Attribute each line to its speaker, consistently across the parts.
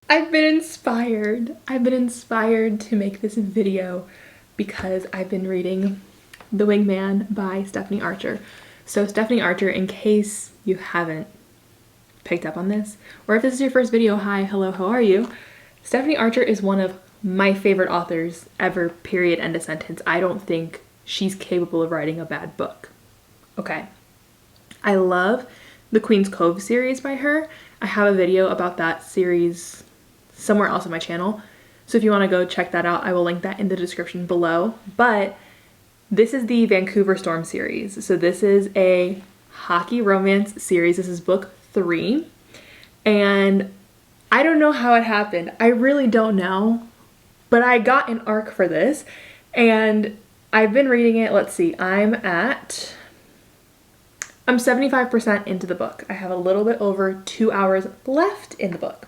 Speaker 1: I've been inspired. I've been inspired to make this video because I've been reading The Wingman by Stephanie Archer. So Stephanie Archer, in case you haven't picked up on this, or if this is your first video, hi, hello, how are you? Stephanie Archer is one of my favorite authors ever, period, end of sentence. I don't think she's capable of writing a bad book. Okay. I love the Queen's Cove series by her. I have a video about that series somewhere else on my channel. So if you want to go check that out, I will link that in the description below. But this is the Vancouver Storm series. So this is a hockey romance series. This is book 3. And I don't know how it happened. I really don't know. But I got an arc for this. And I've been reading it. Let's see. I'm 75% into the book. I have a little bit over 2 hours left in the book.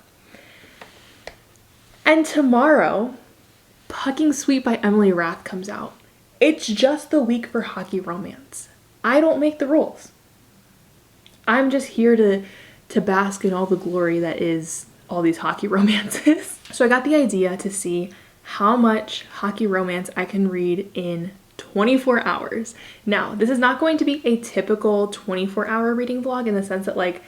Speaker 1: And tomorrow, Pucking Sweet by Emily Rath comes out. It's just the week for hockey romance. I don't make the rules. I'm just here to bask in all the glory that is all these hockey romances. So I got the idea to see how much hockey romance I can read in 24 hours. Now, this is not going to be a typical 24-hour reading vlog in the sense that, like,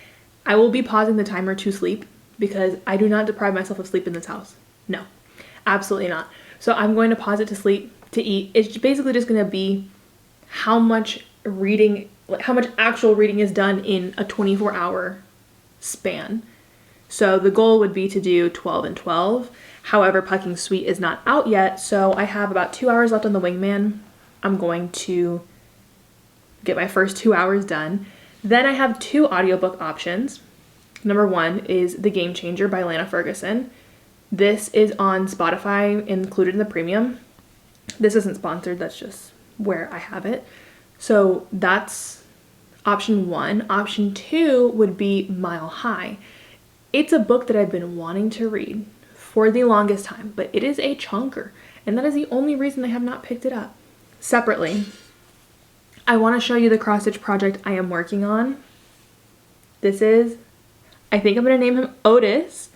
Speaker 1: I will be pausing the timer to sleep because I do not deprive myself of sleep in this house. No, absolutely not. So I'm going to pause it to sleep, to eat. It's basically just going to be how much reading, like how much actual reading is done in a 24-hour span. So the goal would be to do 12 and 12. However, Pucking Sweet is not out yet, so I have about 2 hours left on The Wingman. I'm going to get my first 2 hours done. Then I have 2 audiobook options. Number 1 is The Game Changer by Lana Ferguson. This is on Spotify, included in the premium. This isn't sponsored, that's just where I have it. So that's option 1. Option 2 would be Mile High. It's a book that I've been wanting to read for the longest time, but it is a chunker, and that is the only reason I have not picked it up. Separately, I want to show you the cross-stitch project I am working on. This is, I think I'm going to name him Otis,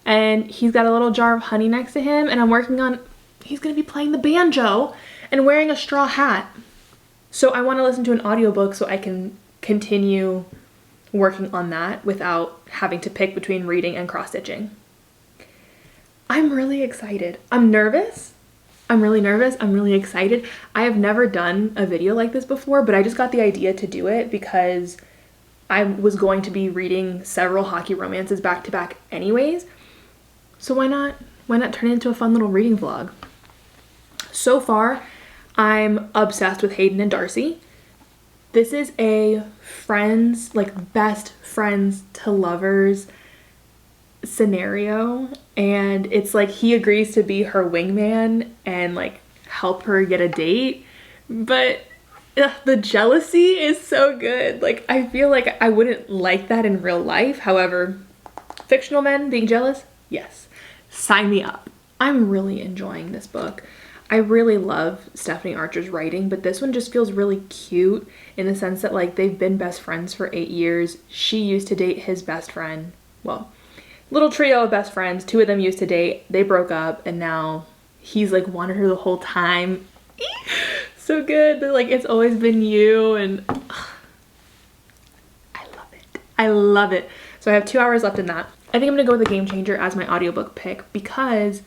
Speaker 1: and he's got a little jar of honey next to him, and I'm working on, he's going to be playing the banjo and wearing a straw hat. So I want to listen to an audiobook so I can continue working on that without having to pick between reading and cross-stitching. I'm really excited. I'm nervous. I'm really nervous. I'm really excited. I have never done a video like this before, but I just got the idea to do it because I was going to be reading several hockey romances back to back anyways. So why not turn it into a fun little reading vlog? So far, I'm obsessed with Hayden and Darcy. This is a friends, like best friends to lovers scenario, and it's like he agrees to be her wingman and like help her get a date, but the jealousy is so good. Like, I feel like I wouldn't like that in real life. However, fictional men being jealous, yes, sign me up. I'm really enjoying this book. I really love Stephanie Archer's writing, but this one just feels really cute in the sense that, like, they've been best friends for 8 years. She used to date his best friend. Well, little trio of best friends. 2 of them used to date. They broke up, and now he's like wanted her the whole time. So good. They're like, it's always been you, and I love it. I love it. So I have 2 hours left in that. I think I'm gonna go with The Game Changer as my audiobook pick because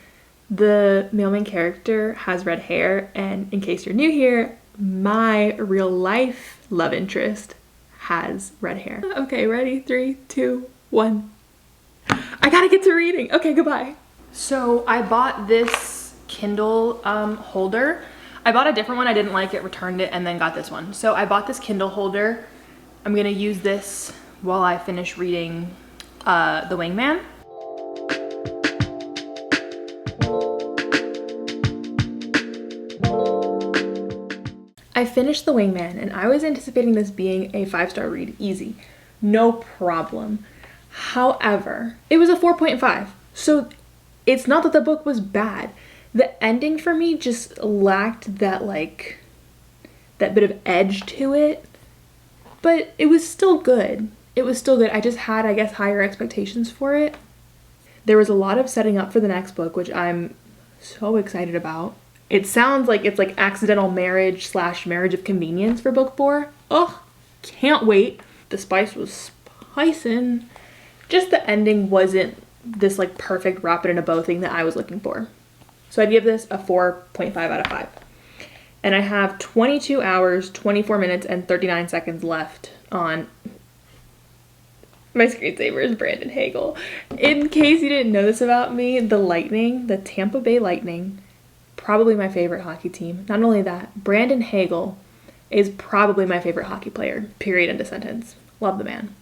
Speaker 1: the male main character has red hair, and in case you're new here, my real life love interest has red hair. Okay, ready? 3, 2, 1. I gotta get to reading. Okay, goodbye. So I bought this Kindle holder. I bought a different one. I didn't like it, returned it, and then got this one. So I bought this Kindle holder. I'm gonna use this while I finish reading The Wingman. I finished The Wingman, and I was anticipating this being a 5-star read, easy, no problem. However, it was a 4.5, so it's not that the book was bad. The ending for me just lacked that, like, that bit of edge to it, but it was still good. It was still good. I just had, I guess, higher expectations for it. There was a lot of setting up for the next book, which I'm so excited about. It sounds like it's like accidental marriage / marriage of convenience for book 4. Oh, can't wait. The spice was spicing. Just the ending wasn't this like perfect wrap it in a bow thing that I was looking for. So I'd give this a 4.5 out of 5. And I have 22 hours, 24 minutes, and 39 seconds left on my screensaver is Brandon Hagel. In case you didn't know this about me, the Lightning, the Tampa Bay Lightning, probably my favorite hockey team. Not only that, Brandon Hagel is probably my favorite hockey player, period, end of sentence. Love the man.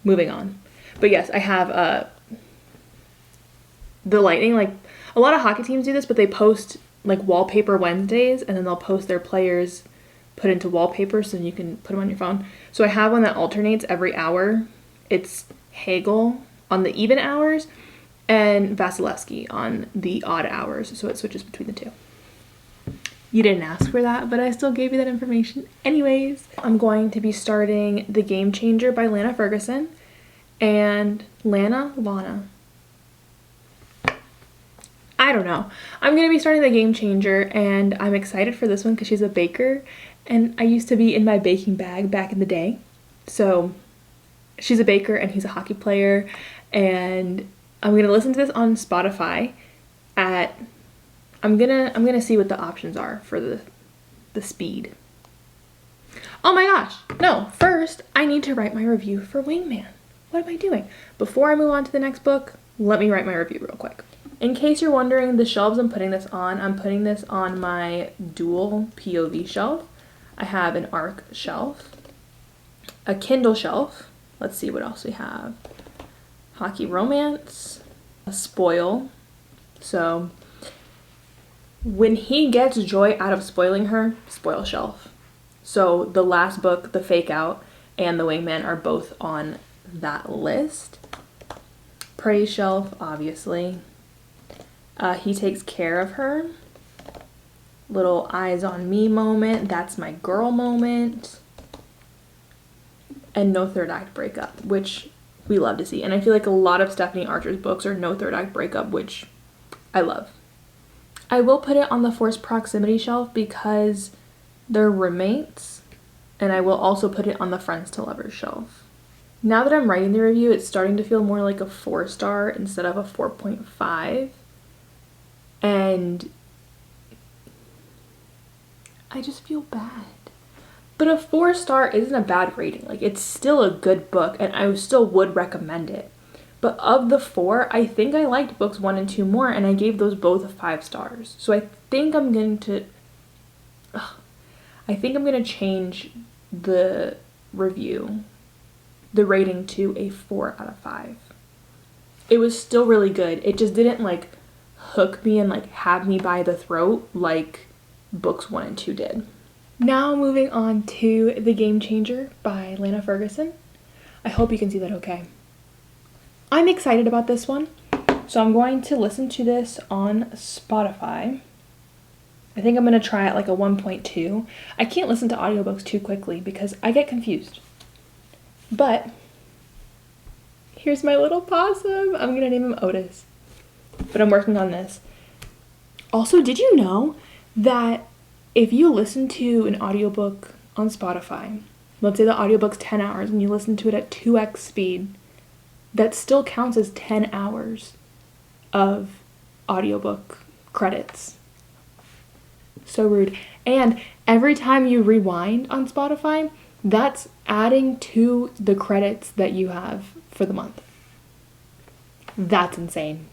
Speaker 1: Moving on. But yes, I have the Lightning, like a lot of hockey teams do this, but they post like wallpaper Wednesdays, and then they'll post their players put into wallpaper so you can put them on your phone. So I have one that alternates every hour. It's Hagel on the even hours and Vasilevsky on the odd hours, so it switches between the two. You didn't ask for that, but I still gave you that information anyways. I'm going to be starting The Game Changer by Lana Ferguson and Lana. I don't know. I'm going to be starting The Game Changer, and I'm excited for this one because she's a baker, and I used to be in my baking bag back in the day. So she's a baker and he's a hockey player, and I'm going to listen to this on Spotify at I'm gonna see what the options are for the speed. Oh my gosh, no, first I need to write my review for Wingman. What am I doing? Before I move on to the next book, let me write my review real quick. In case you're wondering, the shelves I'm putting this on my dual POV shelf. I have an ARC shelf, a Kindle shelf. Let's see what else we have. Hockey Romance, a Spoil. So when he gets joy out of spoiling her, Spoil shelf. So the last book, The Fake Out, and The Wingman are both on that list. Praise shelf, obviously. He Takes Care of Her. Little eyes on me moment. That's my girl moment. And no third act breakup, which we love to see. And I feel like a lot of Stephanie Archer's books are no third act breakup, which I love. I will put it on the Forced Proximity shelf because they're roommates, and I will also put it on the Friends to Lovers shelf. Now that I'm writing the review, it's starting to feel more like a 4-star instead of a 4.5, and I just feel bad. But a 4-star isn't a bad rating. Like, it's still a good book, and I still would recommend it. But of the 4, I think I liked books 1 and 2 more, and I gave those both 5 stars. So I think I'm going to change the review, the rating, to a 4 out of 5. It was still really good. It just didn't like hook me and like have me by the throat like books 1 and 2 did. Now moving on to The Game Changer by Lana Ferguson. I hope you can see that okay. I'm excited about this one, so I'm going to listen to this on Spotify. I think I'm going to try it like a 1.2. I can't listen to audiobooks too quickly because I get confused. But here's my little possum. I'm going to name him Otis. But I'm working on this. Also, did you know that if you listen to an audiobook on Spotify, let's say the audiobook's 10 hours and you listen to it at 2x speed, that still counts as 10 hours of audiobook credits. So rude. And every time you rewind on Spotify, that's adding to the credits that you have for the month. That's insane.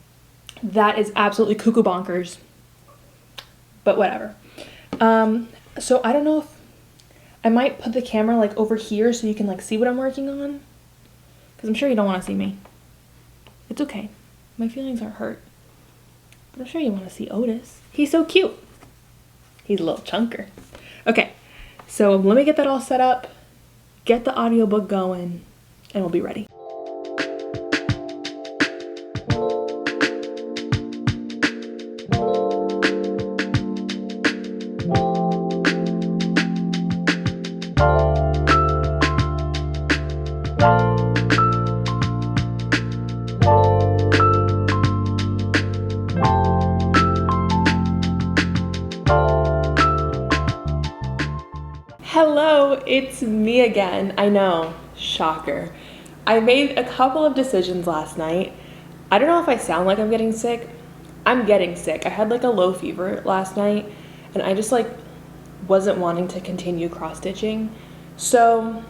Speaker 1: That is absolutely cuckoo bonkers. But whatever. So I don't know if I might put the camera like over here so you can like see what I'm working on. Because I'm sure you don't want to see me. It's okay. My feelings are hurt. But I'm sure you want to see Otis. He's so cute. He's a little chunker. Okay, so let me get that all set up, get the audiobook going, and we'll be ready. it's me again. I know, shocker. I made a couple of decisions last night. I don't know if I sound like I'm getting sick. I'm getting sick. I had like a low fever last night, and I just like wasn't wanting to continue cross-stitching. So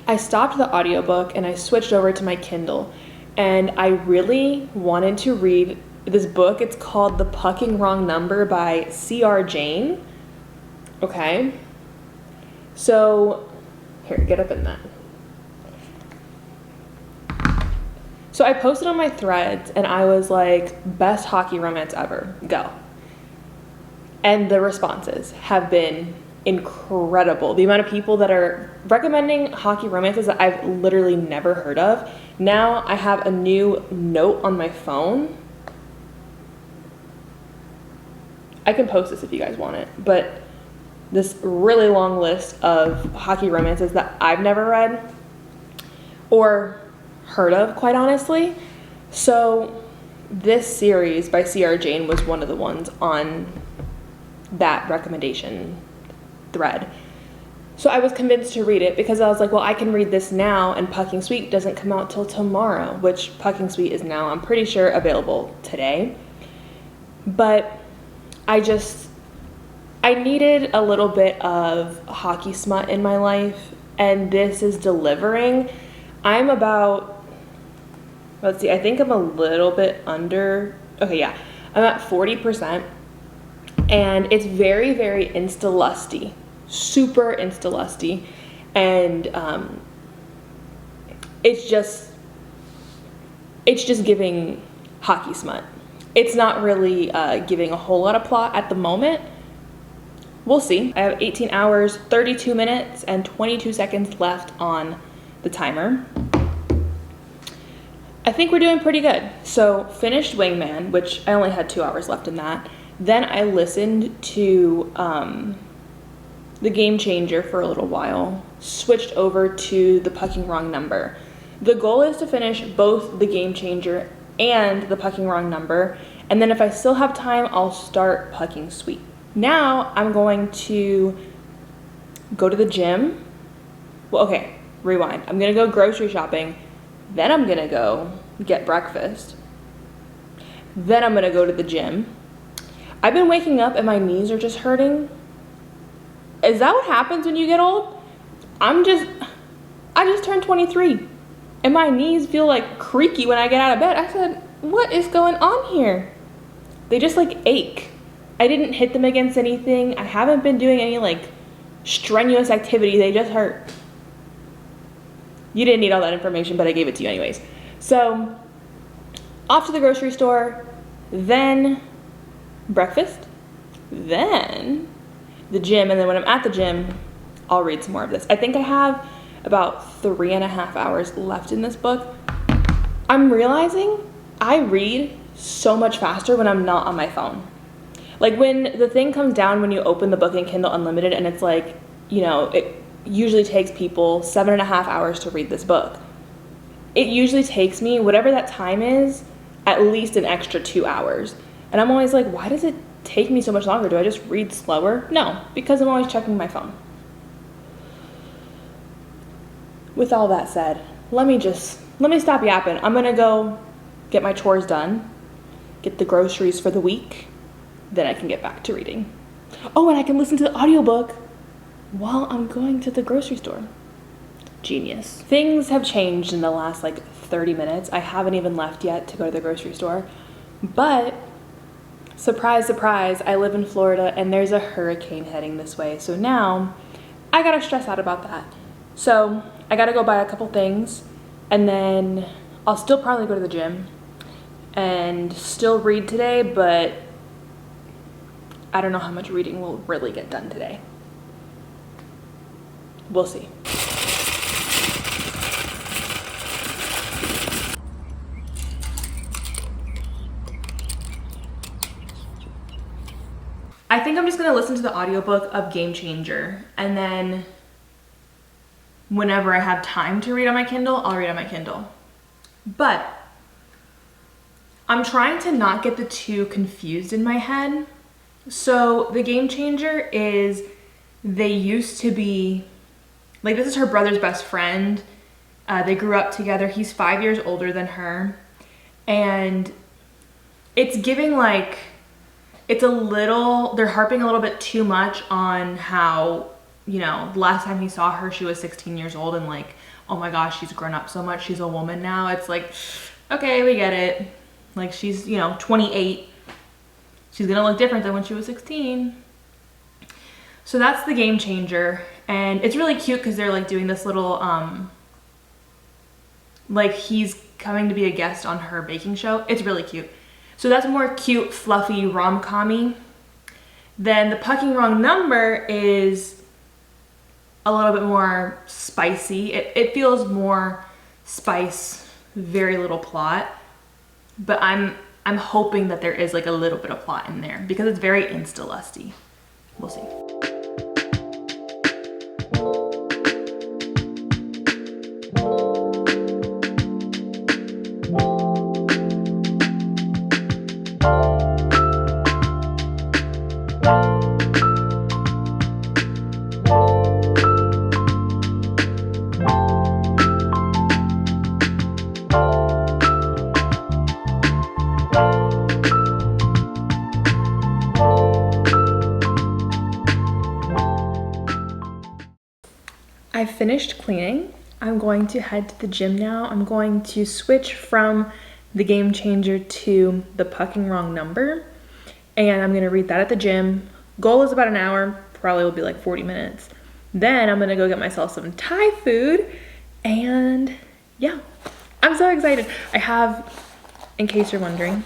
Speaker 1: I stopped the audiobook and I switched over to my Kindle, and I really wanted to read this book. It's called The Pucking Wrong Number by C.R. Jane. Okay. So, here, get up in that. So I posted on my threads and I was like, best hockey romance ever, go. And the responses have been incredible. The amount of people that are recommending hockey romances that I've literally never heard of. Now I have a new note on my phone. I can post this if you guys want it, but this really long list of hockey romances that I've never read or heard of, quite honestly. So this series by C.R. Jane was one of the ones on that recommendation thread. So I was convinced to read it because I was like, well, I can read this now, and Pucking Sweet doesn't come out till tomorrow, which Pucking Sweet is now, I'm pretty sure, available today. But I needed a little bit of hockey smut in my life, and this is delivering. I'm about, let's see, I think I'm a little bit under, okay, yeah, I'm at 40%, and it's very, very insta-lusty, super insta-lusty, and it's just giving hockey smut. It's not really giving a whole lot of plot at the moment. We'll see. I have 18 hours, 32 minutes, and 22 seconds left on the timer. I think we're doing pretty good. So finished Wingman, which I only had 2 hours left in that. Then I listened to The Game Changer for a little while, switched over to The Pucking Wrong Number. The goal is to finish both The Game Changer and The Pucking Wrong Number, and then if I still have time, I'll start Pucking Sweet. Now I'm going to go to the gym. Well, okay, rewind. I'm gonna go grocery shopping, then I'm gonna go get breakfast, then I'm gonna go to the gym. I've been waking up and my knees are just hurting. Is that what happens when you get old? I just turned 23 and my knees feel like creaky when I get out of bed. I said, what is going on here? They just like ache. I didn't hit them against anything. I haven't been doing any like strenuous activity. They just hurt. You didn't need all that information, but I gave it to you anyways. So off to the grocery store, then breakfast, then the gym, and then when I'm at the gym, I'll read some more of this. I think I have about 3.5 hours left in this book. I'm realizing I read so much faster when I'm not on my phone. Like when the thing comes down when you open the book in Kindle Unlimited and it's like, you know, it usually takes people 7.5 hours to read this book. It usually takes me, whatever that time is, at least an extra 2 hours. And I'm always like, why does it take me so much longer? Do I just read slower? No, because I'm always checking my phone. With all that said, let me stop yapping. I'm gonna go get my chores done, get the groceries for the week, then I can get back to reading. Oh, and I can listen to the audiobook while I'm going to the grocery store. Genius. Things have changed in the last like 30 minutes. I haven't even left yet to go to the grocery store, but surprise, surprise, I live in Florida and there's a hurricane heading this way. So now I gotta stress out about that. So I gotta go buy a couple things, and then I'll still probably go to the gym and still read today, but I don't know how much reading will really get done today. We'll see. I think I'm just gonna listen to the audiobook of Game Changer, and then whenever I have time to read on my Kindle, I'll read on my Kindle. But I'm trying to not get the two confused in my head. So the Game Changer is, they used to be Like, this is her brother's best friend. They grew up together. He's 5 years older than her. And it's giving like, they're harping a little bit too much on how, you know, last time he saw her, she was 16 years old and like, oh my gosh, she's grown up so much. She's a woman now. It's like, okay, we get it. Like, she's, you know, 28. She's gonna look different than when she was 16. So that's the game changer. And it's really cute because they're like doing this little, like he's coming to be a guest on her baking show. It's really cute. So that's more cute, fluffy, rom-com-y. Then The Pucking Wrong Number is a little bit more spicy. It feels more spice, very little plot. But I'm hoping that there is like a little bit of plot in there because it's very insta-lusty. We'll see. I finished cleaning. I'm going to head to the gym now. I'm going to switch from The Game Changer to The Pucking Wrong Number. And I'm gonna read that at the gym. Goal is about an hour, probably will be like 40 minutes. Then I'm gonna go get myself some Thai food. And yeah, I'm so excited. I have, in case you're wondering,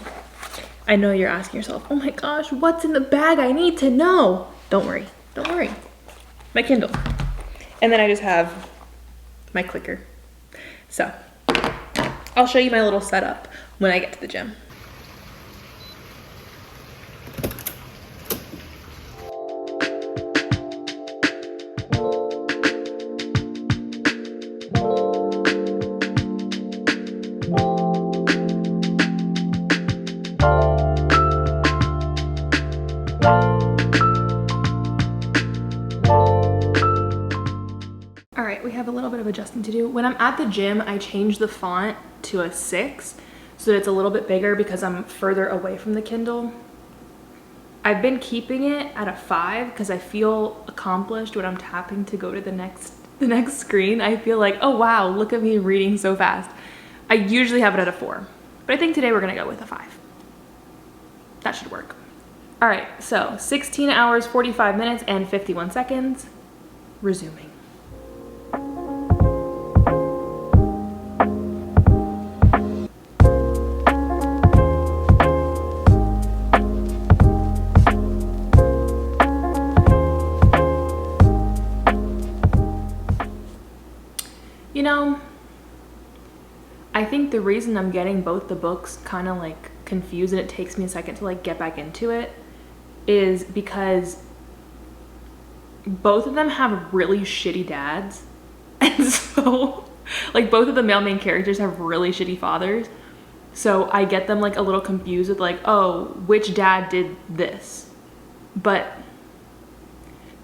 Speaker 1: I know you're asking yourself, oh my gosh, what's in the bag? I need to know. Don't worry, don't worry. My Kindle. And then I just have my clicker. So I'll show you my little setup when I get to the gym. We have a little bit of adjusting to do. When I'm at the gym, I change the font to a 6 so that it's a little bit bigger because I'm further away from the Kindle. I've been keeping it at a 5 because I feel accomplished when I'm tapping to go to the next screen. I feel like, oh wow, look at me reading so fast. I usually have it at a 4, but I think today we're gonna go with a 5. That should work. All right, so 16 hours, 45 minutes, and 51 seconds. Resuming. You know, I think the reason I'm getting both the books kind of like confused and it takes me a second to like get back into it is because both of them have really shitty dads. And so like both of the male main characters have really shitty fathers. So I get them like a little confused with like, oh, which dad did this? But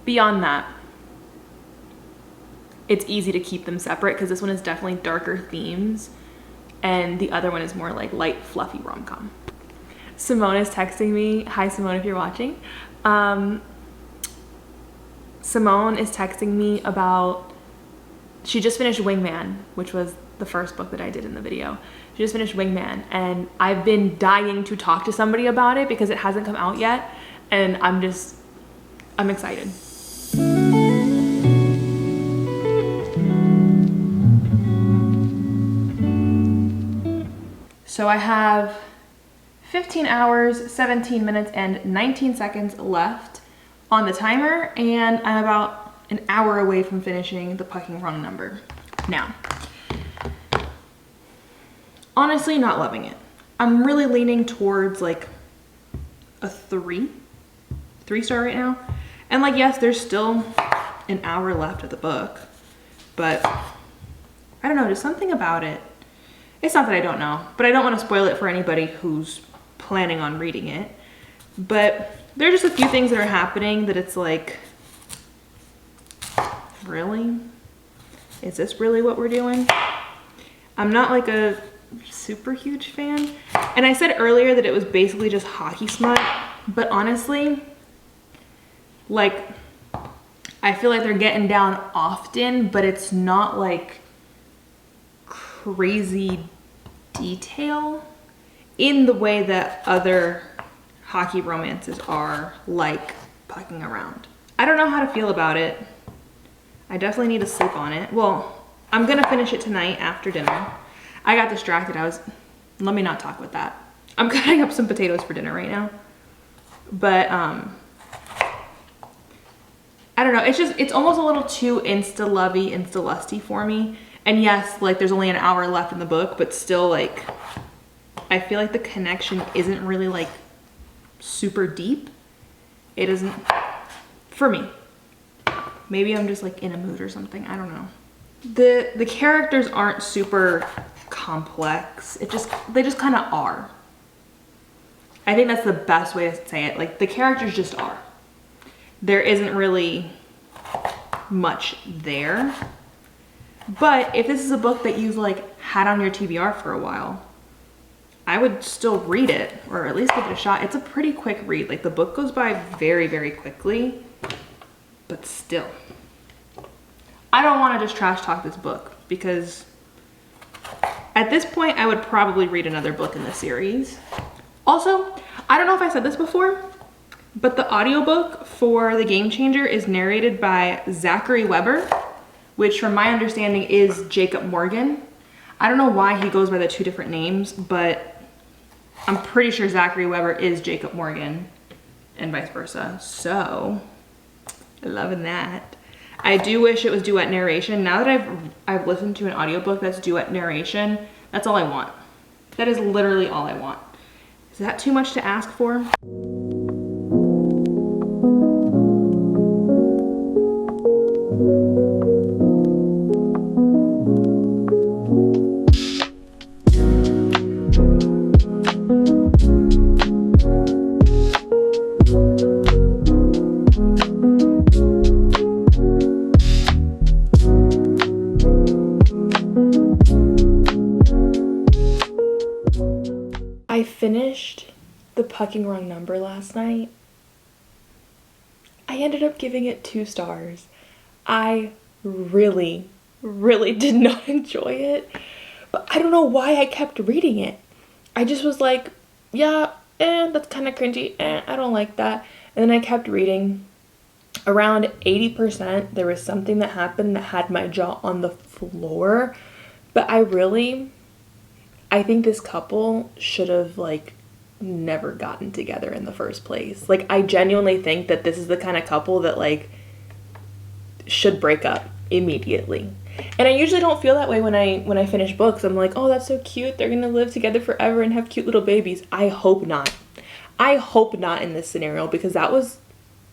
Speaker 1: beyond that, it's easy to keep them separate because this one is definitely darker themes and the other one is more like light, fluffy rom-com. Simone is texting me. Hi, Simone, if you're watching. Simone is texting me about, she just finished Wingman, which was the first book that I did in the video. She just finished Wingman and I've been dying to talk to somebody about it because it hasn't come out yet and I'm excited. So I have 15 hours, 17 minutes, and 19 seconds left on the timer, and I'm about an hour away from finishing The Pucking Wrong Number. Now, honestly, not loving it. I'm really leaning towards like a 3-star right now. And like, yes, there's still an hour left of the book, but I don't know, there's something about it. It's not that I don't know, but I don't want to spoil it for anybody who's planning on reading it. But there are just a few things that are happening that it's like, really? Is this really what we're doing? I'm not like a super huge fan. And I said earlier that it was basically just hockey smut, but honestly, like, I feel like they're getting down often, but it's not like crazy detail in the way that other hockey romances are, like Pucking Around. I don't know how to feel about it. I definitely need to sleep on it. Well, I'm gonna finish it tonight after dinner. I got distracted. Let me not talk with that. I'm cutting up some potatoes for dinner right now. But, I don't know. It's almost a little too insta-lovey, insta-lusty for me. And yes, like there's only an hour left in the book, but still like, I feel like the connection isn't really like super deep. It isn't, for me. Maybe I'm just like in a mood or something. I don't know. The characters aren't super complex. They just kind of are. I think that's the best way to say it. Like the characters just are. There isn't really much there. But if this is a book that you've like had on your TBR for a while, I would still read it, or at least give it a shot. It's a pretty quick read. Like the book goes by very, very quickly, but still. I don't want to just trash talk this book because at this point I would probably read another book in the series. Also, I don't know if I said this before, but the audiobook for The Game Changer is narrated by Zachary Weber, which from my understanding is Jacob Morgan. I don't know why he goes by the two different names, but I'm pretty sure Zachary Weber is Jacob Morgan and vice versa. So, loving that. I do wish it was duet narration. Now that I've listened to an audiobook that's duet narration, that's all I want. That is literally all I want. Is that too much to ask for? I finished The Pucking Wrong Number last night. I ended up giving it 2 stars. I really, really did not enjoy it, but I don't know why I kept reading it. I just was like, yeah, that's kind of cringy, I don't like that. And then I kept reading. Around 80%, there was something that happened that had my jaw on the floor, but I think this couple should have like never gotten together in the first place. Like I genuinely think that this is the kind of couple that like should break up immediately. And I usually don't feel that way when I finish books. I'm like, oh, that's so cute. They're gonna live together forever and have cute little babies. I hope not. I hope not in this scenario, because that was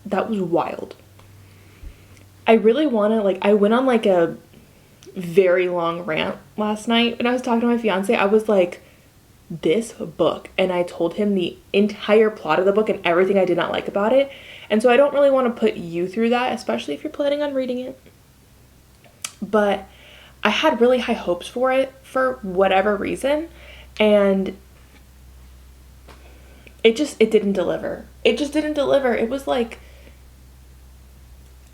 Speaker 1: wild. I really want to, like, I went on like a very long rant last night when I was talking to my fiance. I was like, this book, and I told him the entire plot of the book and everything I did not like about it. And so I don't really want to put you through that, especially if you're planning on reading it. But I had really high hopes for it for whatever reason, and it didn't deliver. It just didn't deliver. It was like,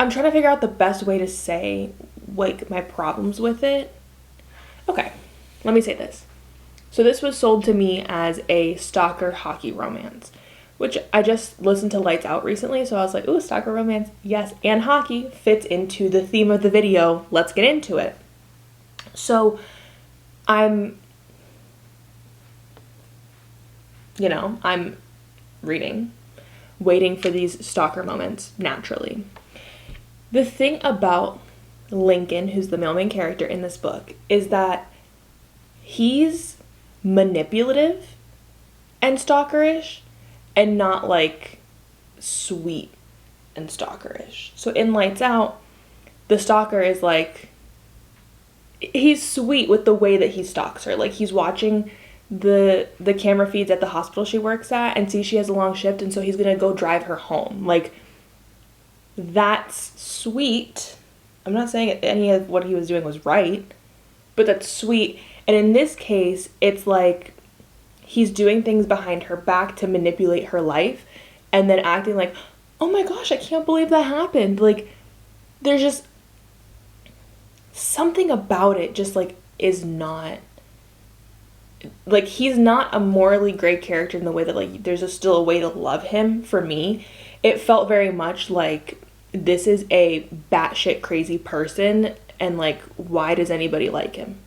Speaker 1: I'm trying to figure out the best way to say like my problems with it. Okay, let me say this. So this was sold to me as a stalker hockey romance, which I just listened to Lights Out recently, so I was like, ooh, stalker romance, yes, and hockey fits into the theme of the video. Let's get into it. So I'm reading, waiting for these stalker moments naturally. The thing about Lincoln, who's the male main character in this book, is that he's manipulative and stalkerish and not like sweet and stalkerish. So in Lights Out, the stalker is like, he's sweet with the way that he stalks her. Like he's watching the camera feeds at the hospital she works at and sees she has a long shift, and so he's gonna go drive her home. Like, that's sweet. I'm not saying any of what he was doing was right, but that's sweet. And in this case, it's like he's doing things behind her back to manipulate her life and then acting like, oh my gosh, I can't believe that happened. Like, there's just something about it just like is not, like, he's not a morally great character in the way that like there's still a way to love him. For me, it felt very much like this is a batshit crazy person, and like, why does anybody like him?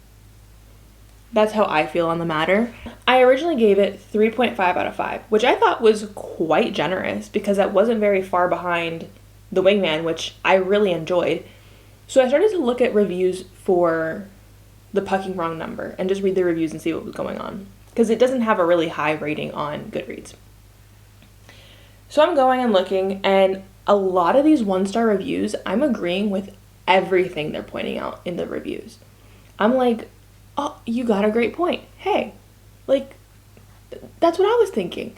Speaker 1: That's how I feel on the matter. I originally gave it 3.5 out of 5, which I thought was quite generous because that wasn't very far behind The Wingman, which I really enjoyed. So I started to look at reviews for The Pucking Wrong Number and just read the reviews and see what was going on, because it doesn't have a really high rating on Goodreads. So I'm going and looking, and a lot of these 1-star reviews, I'm agreeing with everything they're pointing out in the reviews. I'm like, oh, you got a great point. Hey, like, that's what I was thinking.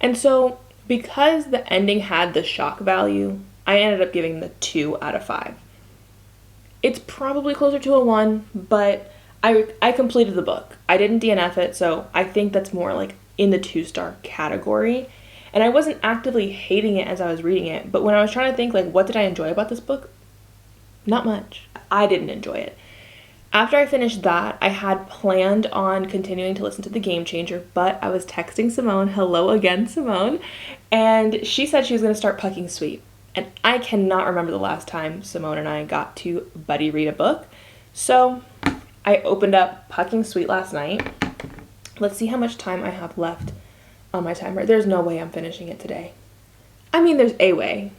Speaker 1: And so because the ending had the shock value, I ended up giving the 2 out of 5. It's probably closer to a 1, but I completed the book. I didn't DNF it, so I think that's more like in the 2-star category. And I wasn't actively hating it as I was reading it, but when I was trying to think, like, what did I enjoy about this book? Not much. I didn't enjoy it. After I finished that, I had planned on continuing to listen to The Game Changer, but I was texting Simone, hello again, Simone, and she said she was going to start Pucking Sweet. And I cannot remember the last time Simone and I got to buddy read a book. So I opened up Pucking Sweet last night. Let's see how much time I have left on my timer. There's no way I'm finishing it today. I mean, there's a way.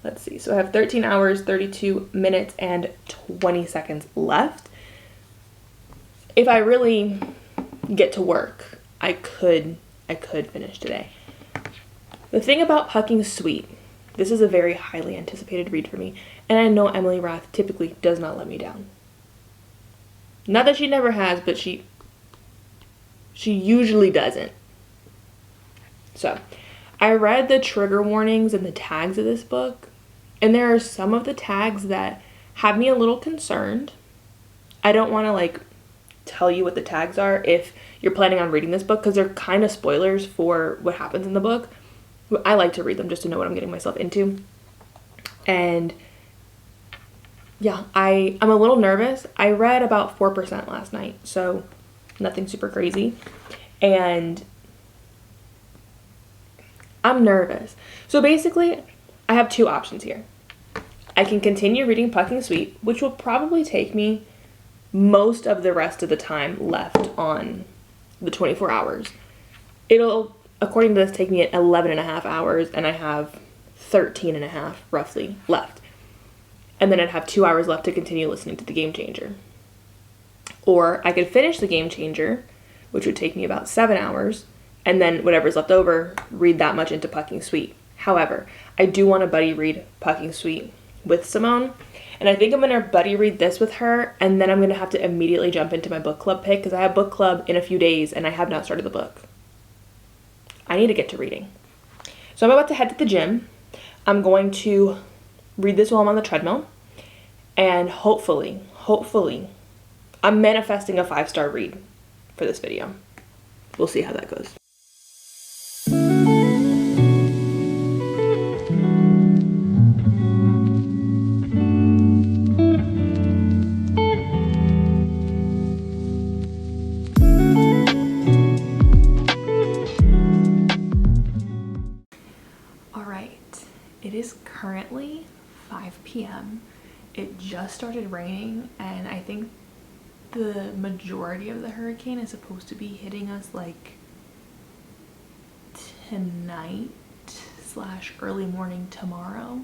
Speaker 1: Let's see. So I have 13 hours, 32 minutes, and 20 seconds left. If I really get to work, I could finish today. The thing about Pucking Sweet, this is a very highly anticipated read for me, and I know Emily Rath typically does not let me down. Not that she never has, but she usually doesn't. So, I read the trigger warnings and the tags of this book, and there are some of the tags that have me a little concerned. I don't want to like tell you what the tags are if you're planning on reading this book, because they're kind of spoilers for what happens in the book. I like to read them just to know what I'm getting myself into. And yeah, I'm a little nervous. I read about 4% last night, so nothing super crazy. And I'm nervous. So basically, I have 2 options here. I can continue reading Pucking Sweet, which will probably take me most of the rest of the time left on the 24 hours. It'll, according to this, take me 11 and a half hours, and I have 13 and a half roughly left. And then I'd have 2 hours left to continue listening to The Game Changer. Or I could finish The Game Changer, which would take me about 7 hours, and then whatever's left over, read that much into Pucking Sweet. However, I do want to buddy read Pucking Sweet with Simone, and I think I'm going to buddy read this with her, and then I'm going to have to immediately jump into my book club pick, because I have book club in a few days, and I have not started the book. I need to get to reading. So I'm about to head to the gym. I'm going to read this while I'm on the treadmill, and hopefully, I'm manifesting a 5-star read for this video. We'll see how that goes. All right, it is currently 5 p.m. It just started raining, and I think the majority of the hurricane is supposed to be hitting us like tonight / early morning tomorrow.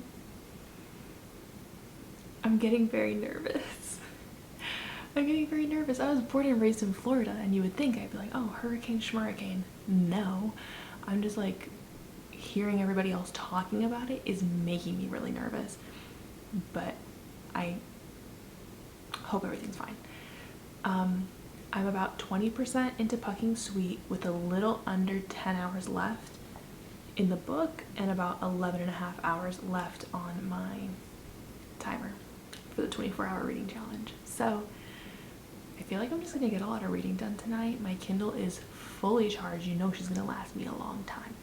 Speaker 1: I'm getting very nervous. I was born and raised in Florida, and you would think I'd be like, oh, hurricane schmurricane. No, I'm just like, hearing everybody else talking about it is making me really nervous. But I hope everything's fine. I'm about 20% into Pucking Sweet with a little under 10 hours left in the book and about 11 and a half hours left on my timer. for the 24-hour reading challenge. So I feel like I'm just gonna get a lot of reading done tonight. My Kindle is fully charged. You know she's gonna last me a long time.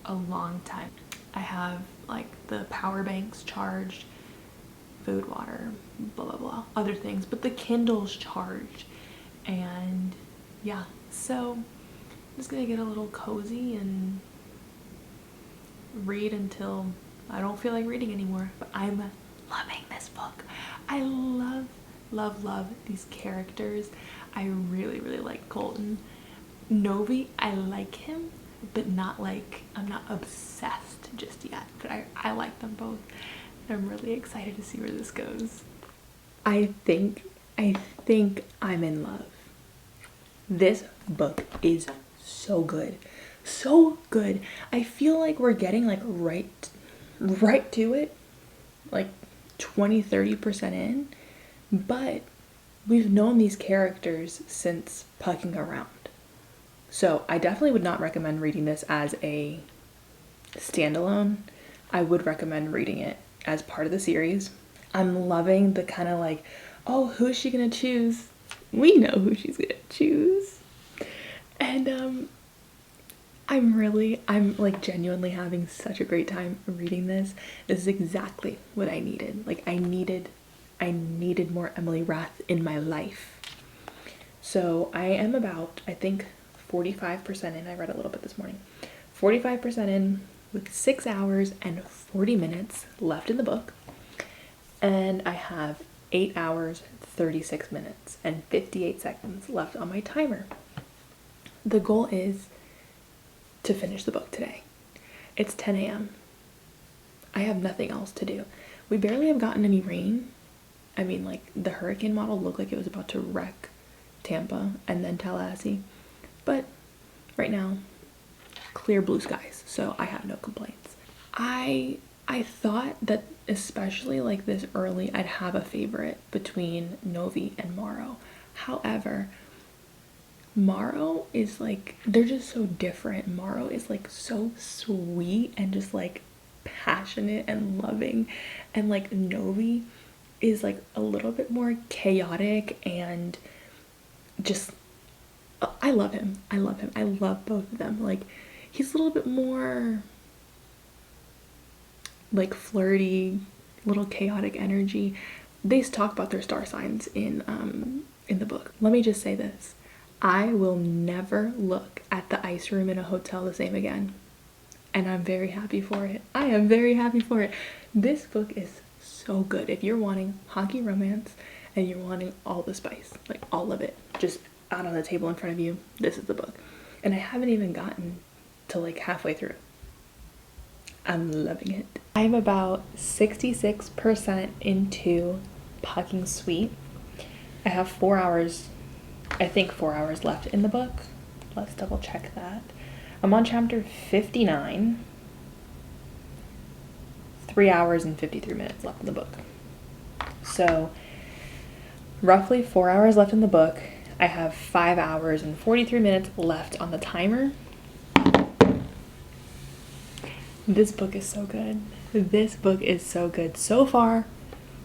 Speaker 1: A long time. I have like the power banks charged, food, water, blah blah blah, other things, but the Kindle's charged. And yeah, so I'm just gonna get a little cozy and read until I don't feel like reading anymore. But I'm loving this book. I love these characters. I really like Colton. Novi, I like him, but not like, I'm not obsessed just yet, but I like them both. I'm really excited to see where this goes. I think I'm in love. This book is so good. So good. I feel like we're getting like right to it, like 20-30% in, but we've known these characters since Pucking Around. So I definitely would not recommend reading this as a standalone. I would recommend reading it as part of the series. I'm loving the kind of like, oh, who's she gonna choose? We know who she's gonna choose. And I'm like genuinely having such a great time reading this. This is exactly what I needed. Like I needed more Emily Rath in my life. So I am about, I think, 45% in. I read a little bit this morning. 45% in, with 6 hours and 40 minutes left in the book. And I have 8 hours, 36 minutes, and 58 seconds left on my timer. The goal is to finish the book today. It's 10 a.m. I have nothing else to do. We barely have gotten any rain. I mean, like, the hurricane model looked like it was about to wreck Tampa and then Tallahassee. But right now, clear blue skies, so I have no complaints. I thought that especially like this early, I'd have a favorite between Novi and Morrow. However, Morrow is like, they're just so different. Morrow is like so sweet and just like passionate and loving, and like Novi is like a little bit more chaotic and just, I love him. I love both of them. Like, he's a little bit more like flirty, little chaotic energy. They talk about their star signs in the book. Let me just say this. I will never look at the ice room in a hotel the same again. And I'm very happy for it. I am very happy for it. This book is so good. If you're wanting hockey romance and you're wanting all the spice, like all of it, just out on the table in front of you, this is the book. And I haven't even gotten to like halfway through. I'm loving it. I'm about 66% into Pucking Sweet. I have 4 hours, I think 4 hours left in the book. Let's double check that. I'm on chapter 59. 3 hours and 53 minutes left in the book. So roughly 4 hours left in the book. I have 5 hours and 43 minutes left on the timer. This book is so good. This book is so good. So far,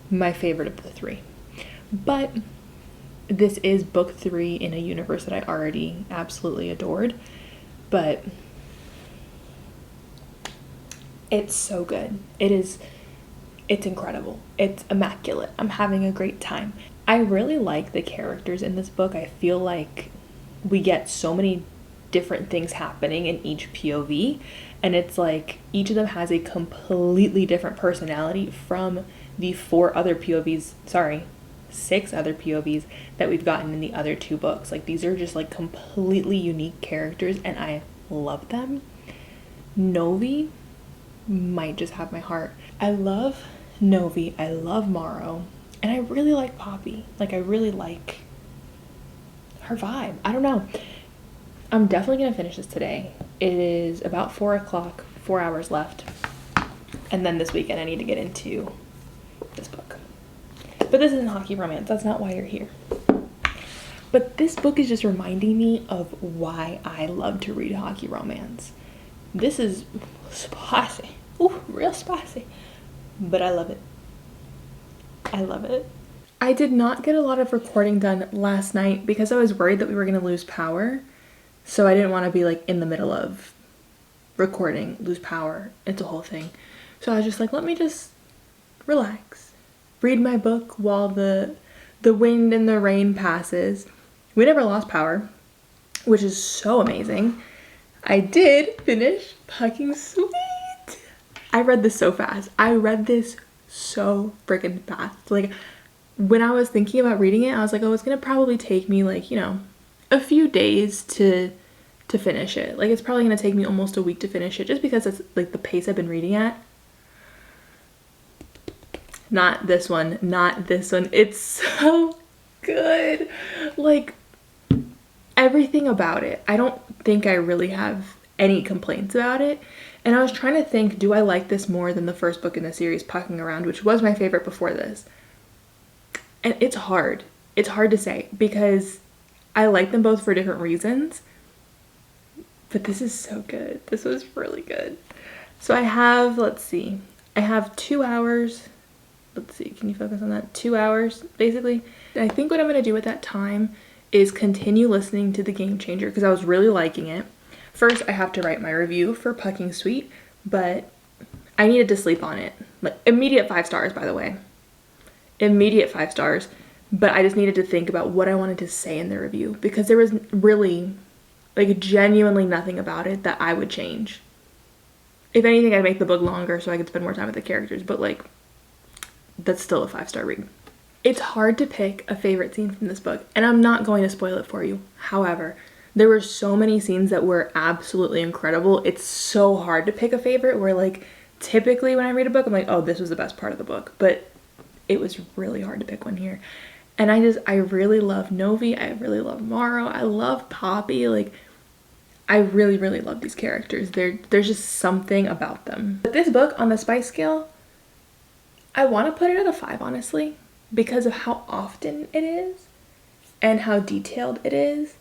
Speaker 1: my favorite of the three. But this is book 3 in a universe that I already absolutely adored. But it's so good. It's incredible. It's immaculate. I'm having a great time. I really like the characters in this book. I feel like we get so many different things happening in each POV, and it's like each of them has a completely different personality from the 6 other POVs that we've gotten in the other 2 books. Like, these are just like completely unique characters, and I love them. Novi might just have my heart. I love Novi, I love Morrow, and I really like Poppy. Like, I really like her vibe. I don't know. I'm definitely gonna finish this today. It is about 4 o'clock, 4 hours left. And then this weekend I need to get into this book. But this isn't hockey romance. That's not why you're here. But this book is just reminding me of why I love to read hockey romance. This is spicy. Ooh, real spicy. But I love it. I love it. I did not get a lot of recording done last night because I was worried that we were going to lose power. So I didn't want to be like in the middle of recording, lose power. It's a whole thing. So I was just like, let me just relax, read my book while the wind and the rain passes. We never lost power, which is so amazing. I did finish Fucking Sweet. I read this so fast. I read this so freaking fast. Like, when I was thinking about reading it, I was like, oh, it's gonna probably take me like, you know, a few days to finish it. Like, it's probably gonna take me almost a week to finish it, just because it's like the pace I've been reading at. Not this one, not this one. It's so good. Like, everything about it. I don't think I really have any complaints about it. And I was trying to think, do I like this more than the first book in the series, Pucking Around, which was my favorite before this? And it's hard. It's hard to say because I like them both for different reasons. But this is so good. This was really good. So I have, let's see, I have 2 hours. Let's see, can you focus on that? 2 hours, basically. And I think what I'm going to do at that time is continue listening to The Game Changer because I was really liking it. First, I have to write my review for Pucking Sweet, but I needed to sleep on it. Like, immediate 5 stars, by the way. Immediate 5 stars. But I just needed to think about what I wanted to say in the review because there was really, like, genuinely nothing about it that I would change. If anything, I'd make the book longer so I could spend more time with the characters, but, like, that's still a 5-star read. It's hard to pick a favorite scene from this book, and I'm not going to spoil it for you. However, there were so many scenes that were absolutely incredible. It's so hard to pick a favorite where, like, typically when I read a book, I'm like, oh, this was the best part of the book. But it was really hard to pick one here. And I really love Novi. I really love Morrow. I love Poppy. Like, I really, really love these characters. There's just something about them. But this book, on the spice scale, I want to put it at a 5, honestly, because of how often it is and how detailed it is.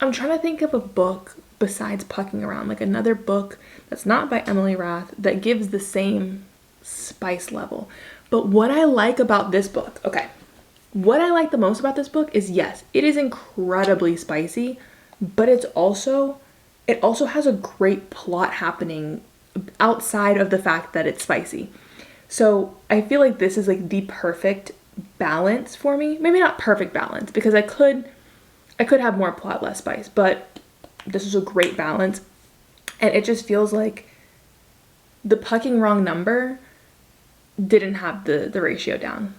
Speaker 1: I'm trying to think of a book besides Pucking Around, like another book that's not by Emily Rath that gives the same spice level. But what I like about this book, okay, what I like the most about this book is, yes, it is incredibly spicy, but it also has a great plot happening outside of the fact that it's spicy. So I feel like this is like the perfect balance for me. Maybe not perfect balance because I could have more plot, less spice, but this is a great balance. And it just feels like the Pucking Wrong number didn't have the ratio down.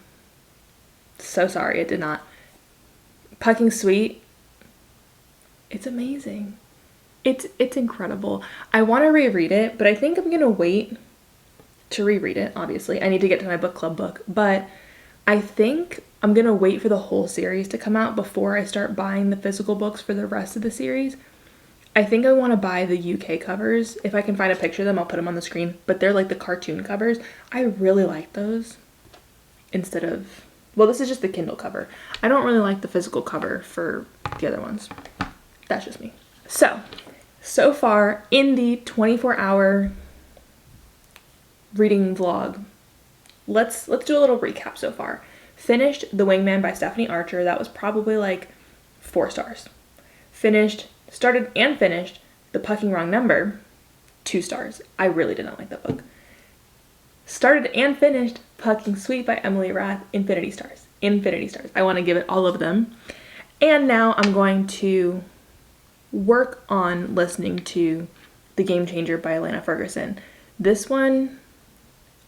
Speaker 1: So sorry, it did not. Pucking Sweet, it's amazing. It's incredible. I want to reread it, but I think I'm going to wait to reread it, obviously. I need to get to my book club book, but I think I'm going to wait for the whole series to come out before I start buying the physical books for the rest of the series. I think I want to buy the UK covers. If I can find a picture of them, I'll put them on the screen, but they're like the cartoon covers. I really like those instead of, well, this is just the Kindle cover. I don't really like the physical cover for the other ones. That's just me. So far in the 24-hour reading vlog, let's do a little recap so far. Finished The Wingman by Stephanie Archer. That was probably like 4 stars. Started and finished The Pucking Wrong Number, 2 stars. I really did not like that book. Started and finished Pucking Sweet by Emily Rath, infinity stars. Infinity stars. I want to give it all of them. And now I'm going to work on listening to The Game Changer by Lana Ferguson. This one,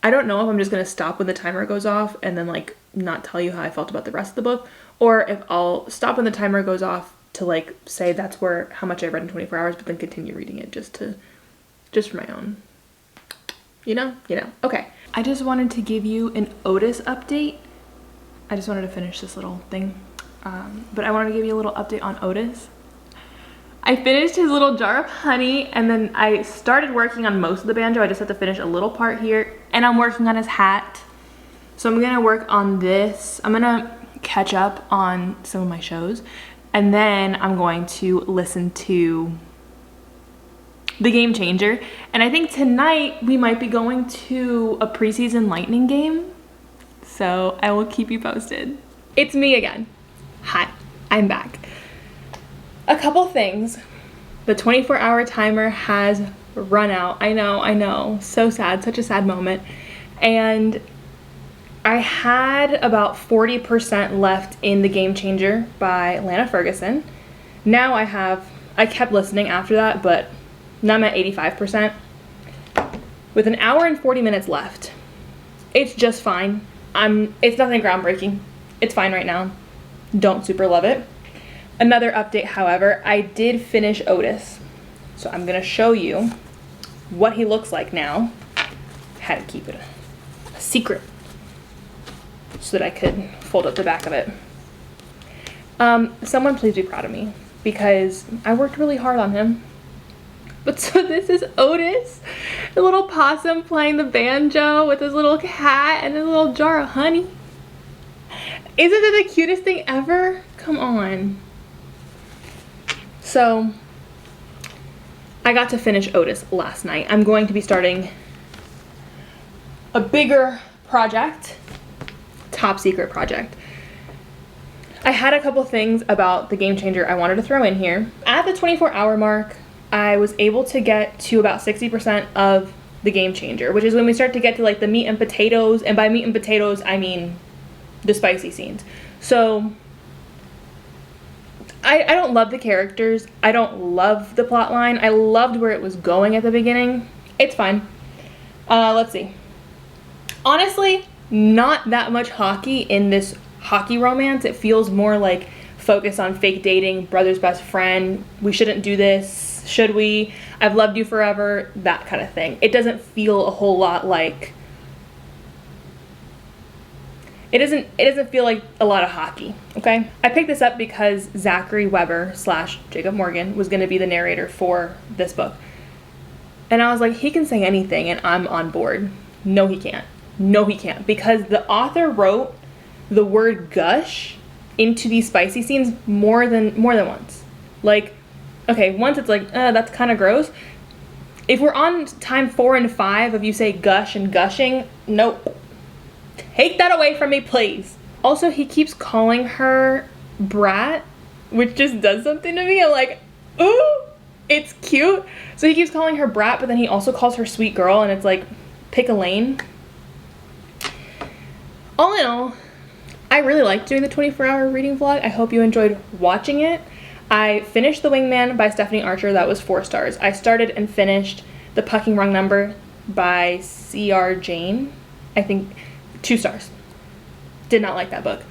Speaker 1: I don't know if I'm just going to stop when the timer goes off and then like not tell you how I felt about the rest of the book, or if I'll stop when the timer goes off to like say that's how much I read in 24 hours, but then continue reading it just for my own, you know, okay. I just wanted to give you an Otis update. I just wanted to finish this little thing, but I wanted to give you a little update on Otis. I finished his little jar of honey, and then I started working on most of the banjo. I just have to finish a little part here, and I'm working on his hat. So I'm gonna work on this. I'm gonna catch up on some of my shows, and then I'm going to listen to The Game Changer. And I think tonight we might be going to a preseason lightning game. so I will keep you posted. It's me again. Hi, I'm back. A couple things. The 24-hour timer has run out. I know. So sad, such a sad moment. And I had about 40% left in The Game Changer by Lana Ferguson. Now I kept listening after that, but now I'm at 85%. With an hour and 40 minutes left. It's just fine. It's nothing groundbreaking. It's fine right now. Don't super love it. Another update, however, I did finish Otis. So I'm gonna show you what he looks like now. Had to keep it a secret so that I could fold up the back of it. Someone please be proud of me because I worked really hard on him. But so this is Otis, the little possum playing the banjo with his little hat and his little jar of honey. Isn't it the cutest thing ever? Come on. So I got to finish Otis last night. I'm going to be starting a bigger project, top secret project. I had a couple things about The Game Changer I wanted to throw in here. At the 24-hour mark, I was able to get to about 60% of The Game Changer, which is when we start to get to like the meat and potatoes, and by meat and potatoes, I mean the spicy scenes. So I don't love the characters. I don't love the plot line. I loved where it was going at the beginning. It's fine. Let's see. Honestly, not that much hockey in this hockey romance. It feels more like focus on fake dating, brother's best friend, we shouldn't do this, should we, I've loved you forever, that kind of thing. It doesn't feel a whole lot like, it doesn't feel like a lot of hockey, okay? I picked this up because Zachary Weber / Jacob Morgan was gonna be the narrator for this book. And I was like, he can say anything and I'm on board. No, he can't. No, he can't. Because the author wrote the word gush into these spicy scenes more than once. Like, okay, once it's like, that's kind of gross. If we're on time 4 and 5 of you say gush and gushing, nope. Take that away from me, please. Also, he keeps calling her brat, which just does something to me. I'm like, ooh, it's cute. So he keeps calling her brat, but then he also calls her sweet girl, and it's like, pick a lane. All in all, I really liked doing the 24-hour reading vlog. I hope you enjoyed watching it. I finished The Wingman by Stephanie Archer. That was 4 stars. I started and finished The Pucking Wrong Number by C.R. Jane. I think 2 stars. Did not like that book.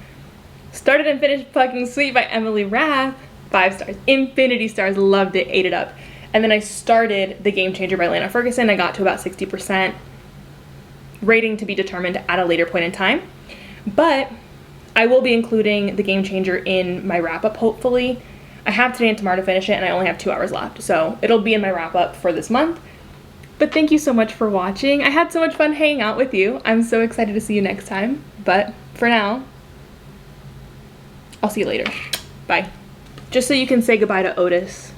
Speaker 1: Started and finished Pucking Sweet by Emily Rath. 5 stars. Infinity stars. Loved it. Ate it up. And then I started The Game Changer by Lana Ferguson. I got to about 60%. Rating to be determined at a later point in time. But I will be including The Game Changer in my wrap-up, hopefully. I have today and tomorrow to finish it, and I only have 2 hours left, so it'll be in my wrap-up for this month. But thank you so much for watching. I had so much fun hanging out with you. I'm so excited to see you next time. But for now, I'll see you later. Bye. Just so you can say goodbye to Otis,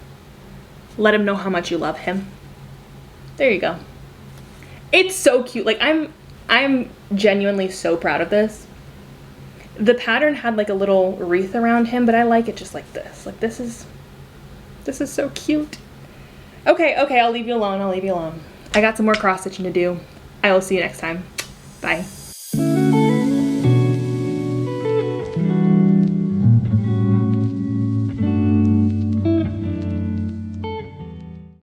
Speaker 1: let him know how much you love him. There you go. It's so cute. Like, I'm genuinely so proud of this. The pattern had like a little wreath around him, but I like it just like this. Like, this is so cute. Okay, I'll leave you alone. I got some more cross stitching to do. I will see you next time. Bye.